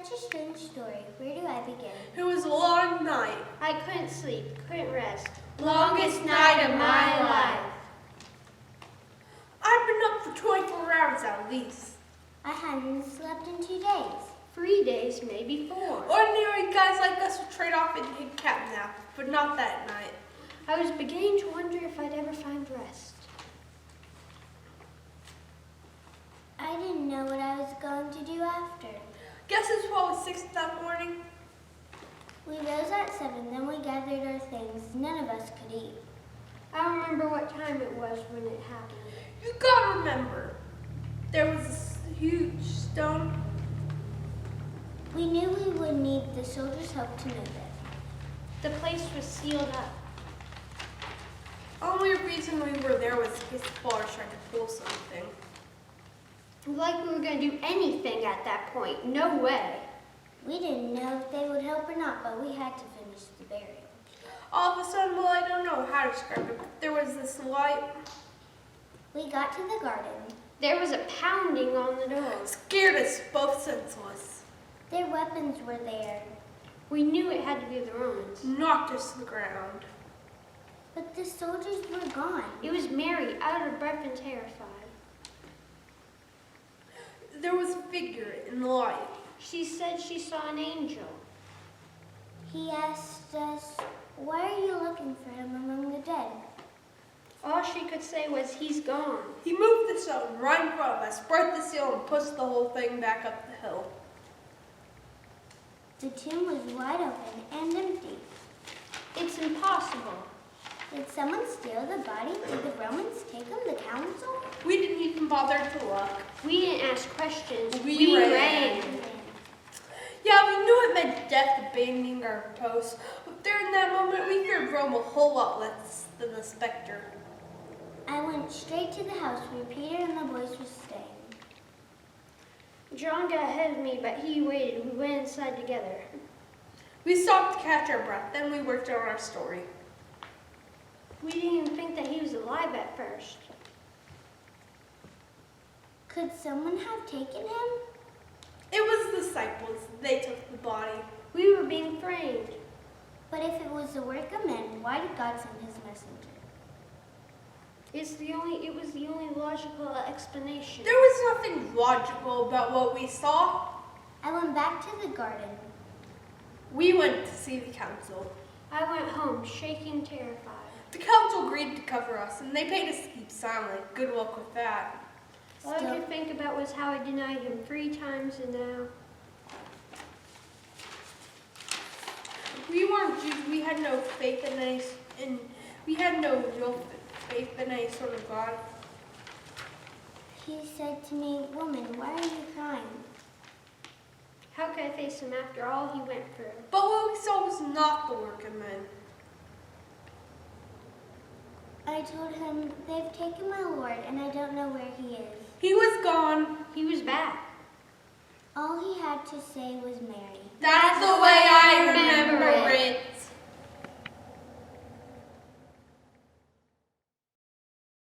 Such a strange story. Where do I begin? It was a long night. I couldn't sleep, couldn't rest. Longest night of my life. I've been up for 24 hours at least. I hadn't slept in 2 days. 3 days, maybe 4. Ordinary guys like us would trade off and take cat naps, but not that night. I was beginning to wonder if I'd ever find rest. I didn't know what I was going to do after. Guess it's probably 6 that morning. We rose at 7, then we gathered our things. None of us could eat. I don't remember what time it was when it happened. You gotta remember, there was this huge stone. We knew we would need the soldiers' help to move it. The place was sealed up. Only reason we were there was in case the ballers tried to pull something. Like we were going to do anything at that point. No way. We didn't know if they would help or not, but we had to finish the burial. All of a sudden, well, I don't know how to describe it, but there was this light. We got to the garden. There was a pounding on the door. Scared us both senseless. Their weapons were there, We knew it had to be the Romans. Knocked us to the ground. but the soldiers were gone. It was Mary, out of breath and terrified. There was a figure in the light. She said she saw an angel. He asked us, "Why are you looking for him among the dead?" All she could say was, "He's gone." He moved the stone right in front of us, broke the seal, and pushed the whole thing back up the hill. The tomb was wide open and empty. It's impossible. Did someone steal the body? Did the Romans take him to council? We didn't even bother to look. We didn't ask questions. We ran. ran. Yeah, we knew it meant death abandoning our post, but there in that moment we feared Rome a whole lot less than the specter. I went straight to the house where Peter and the boys were staying. John got ahead of me, but he waited. We went inside together. We stopped to catch our breath, then we worked on our story. We didn't even think that he was alive at first. Could someone have taken him? It was the disciples. They took the body. We were being framed. But if it was the work of men, why did God send his messenger? It was the only logical explanation. There was nothing logical about what we saw. I went back to the garden. We went to see the council. I went home, shaking, terrified. The council agreed to cover us, and they paid us to keep silent. Good luck with that. All I could think about was how I denied him 3 times, and now We weren't Jews. We had no faith in any, we had no real faith in any sort of God. He said to me, "Woman, why are you crying?" how could I face him after all he went through? But what we saw was not the work of men. I told him, "They've taken my Lord, and I don't know where he is." He was gone. He was back. All he had to say was Mary. That's the way I remember it.